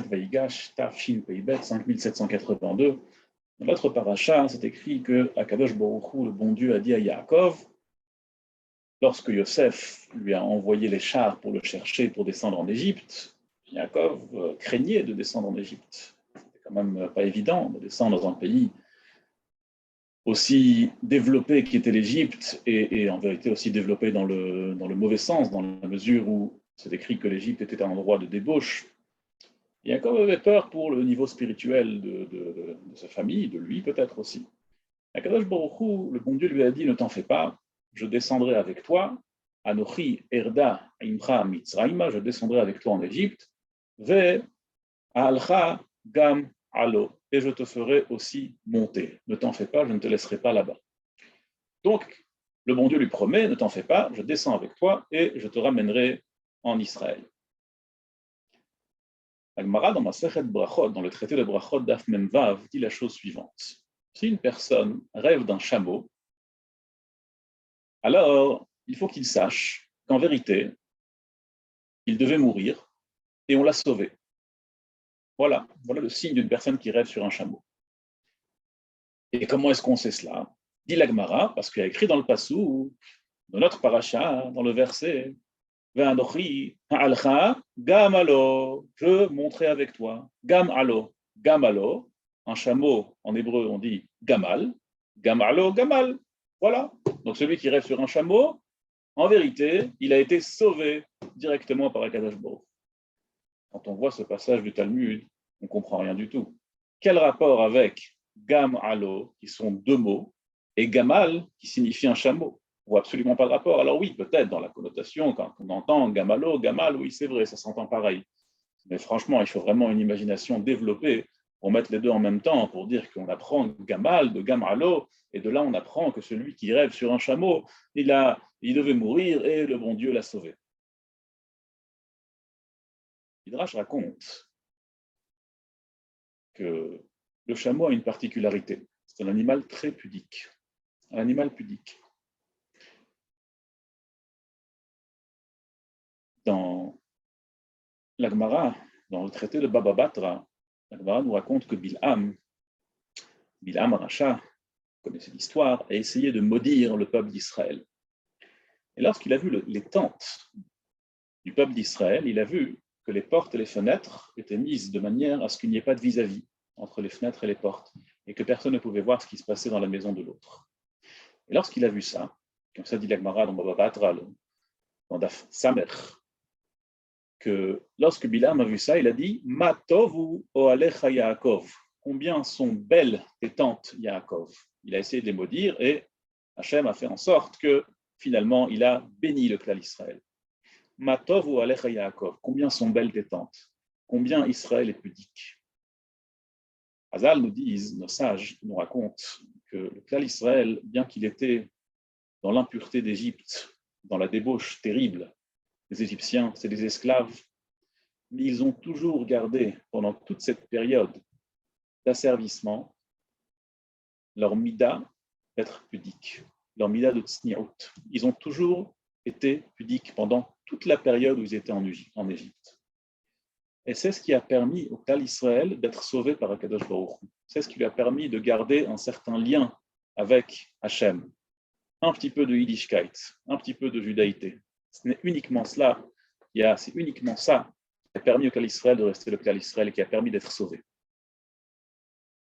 Vaïgash, Tafshin Peibet, 5782. Dans l'autre paracha, c'est écrit que Akadosh Baruch Hu, le bon Dieu, a dit à Yaakov, lorsque Yosef lui a envoyé les chars pour le chercher pour descendre en Égypte, Yaakov craignait de descendre en Égypte. C'était quand même pas évident de descendre dans un pays aussi développé qu'était l'Égypte et en vérité aussi développé dans le mauvais sens, dans la mesure où c'est écrit que l'Égypte était un endroit de débauche. Yaakov avait peur pour le niveau spirituel de sa famille, de lui peut-être aussi. Akadosh Baruch Hu, le bon Dieu lui a dit, ne t'en fais pas, je descendrai avec toi, Anochi Erda Imcha Mitzraïma, je descendrai avec toi en Égypte, Ve Alcha Gam Alo, et je te ferai aussi monter. Ne t'en fais pas, je ne te laisserai pas là-bas. Donc, le bon Dieu lui promet, ne t'en fais pas, je descends avec toi et je te ramènerai en Israël. La Gemara dans Masechet Brachot, dans le traité de Brachot d'Af Memvav, dit la chose suivante. Si une personne rêve d'un chameau, alors il faut qu'il sache qu'en vérité, il devait mourir et on l'a sauvé. Voilà le signe d'une personne qui rêve sur un chameau. Et comment est-ce qu'on sait cela? Dit la Gemara, parce qu'il y a écrit dans le Passou, dans notre paracha, dans le verset, Ve'anochi ha'alcha gam alo, je monterai avec toi. Gam alo, un chameau, en hébreu on dit gamal, gam alo, gamal. Voilà. Donc celui qui rêve sur un chameau, en vérité, il a été sauvé directement par Akadosh Baruch. Quand on voit ce passage du Talmud, on ne comprend rien du tout. Quel rapport avec gam alo, qui sont deux mots, et gamal, qui signifie un chameau? On voit absolument pas de rapport. Alors oui, peut-être dans la connotation, quand on entend gamalo, gamal, oui, c'est vrai, ça s'entend pareil. Mais franchement, il faut vraiment une imagination développée pour mettre les deux en même temps, pour dire qu'on apprend gamal de gamalo, et de là on apprend que celui qui rêve sur un chameau, il devait mourir et le bon Dieu l'a sauvé. Midrash raconte que le chameau a une particularité. C'est un animal très pudique. Un animal pudique. Dans la Gemara, dans le traité de Baba Batra, la Gemara nous raconte que Bilham Racha, vous connaissez l'histoire, a essayé de maudire le peuple d'Israël. Et lorsqu'il a vu les tentes du peuple d'Israël, il a vu que les portes et les fenêtres étaient mises de manière à ce qu'il n'y ait pas de vis-à-vis entre les fenêtres et les portes, et que personne ne pouvait voir ce qui se passait dans la maison de l'autre. Et lorsqu'il a vu ça, comme ça dit la Gemara dans Baba Batra, dans Daf Samer, que lorsque Bilam a vu ça, il a dit Ma tovu oalecha Yaakov, combien sont belles tes tentes, Yaakov. Il a essayé de les maudire et Hachem a fait en sorte que finalement il a béni le clan d'Israël. Ma tovu oalecha Yaakov, combien sont belles tes tentes, combien Israël est pudique. Hazal nous disent, nos sages nous racontent que le clan d'Israël, bien qu'il était dans l'impureté d'Égypte, dans la débauche terrible, les Égyptiens, c'est des esclaves, mais ils ont toujours gardé, pendant toute cette période d'asservissement, leur mida d'être pudique, leur mida de tsniaut. Ils ont toujours été pudiques pendant toute la période où ils étaient en Égypte. Et c'est ce qui a permis au Klal Israël d'être sauvé par Akadosh Baruch Hu. C'est ce qui lui a permis de garder un certain lien avec Hachem. Un petit peu de Yiddishkeit, un petit peu de judaïté. Ce n'est uniquement cela, c'est uniquement ça qui a permis au Klal Israël de rester le Klal Israël et qui a permis d'être sauvé.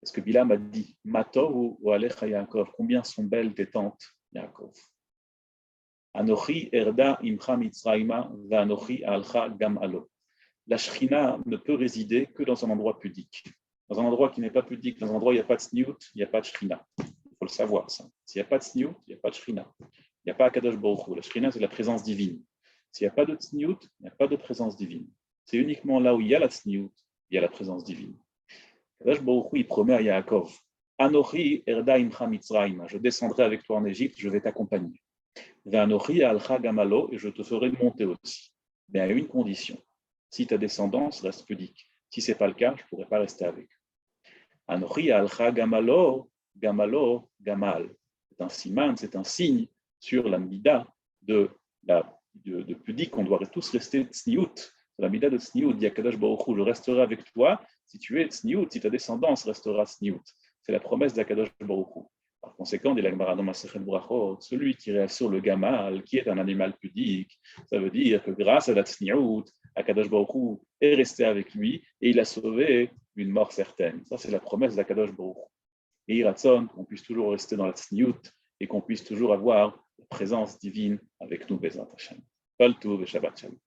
Parce que Bilam a dit Matov ou Alecha Yaakov, combien sont belles tes tentes, Yaakov. Anochi Erda Imcha Mitzraïma va Anochi Alcha Gam Alo. La Shrina ne peut résider que dans un endroit pudique. Dans un endroit qui n'est pas pudique, dans un endroit où il n'y a pas de Sniout, il n'y a pas de Shrina. Il faut le savoir, ça. S'il n'y a pas de Sniout, il n'y a pas de Shrina. Il n'y a pas Akadosh Baruch Hu. La Shrina, c'est la présence divine. S'il n'y a pas de Sniout, il n'y a pas de présence divine. C'est uniquement là où il y a la Sniout, il y a la présence divine. Akadosh Baruch Hu, il promet à Yaakov Anochi Erda Imcha Mitzraïma, je descendrai avec toi en Égypte, je vais t'accompagner. Ve'anochi Alcha Gamalo, et je te ferai monter aussi. Mais à une condition. Si ta descendance reste pudique. Si ce n'est pas le cas, je ne pourrai pas rester avec. Anochi alcha gamalo, gamalo, gamal. C'est un siman, c'est un signe sur la mida de pudique. On doit tous rester tsniout, C'est la mida de Tzniout, dit Akadosh Baruch Hu, je resterai avec toi si tu es Tzniout, si ta descendance restera Tzniout. C'est la promesse d'Akadosh Baruch Hu. Par conséquent, dit l'Agmara dans Masechet Brachot, celui qui reste sur le gamal, qui est un animal pudique, ça veut dire que grâce à la Tzniout, Akadosh Baruch Hu est resté avec lui et il a sauvé une mort certaine. Ça, c'est la promesse d'Akadosh Baruch Hu. Et Iratson, qu'on puisse toujours rester dans la Tzniout et qu'on puisse toujours avoir la présence divine avec nous, Bezrat Hashem. Kol Tov et Shabbat Shalom.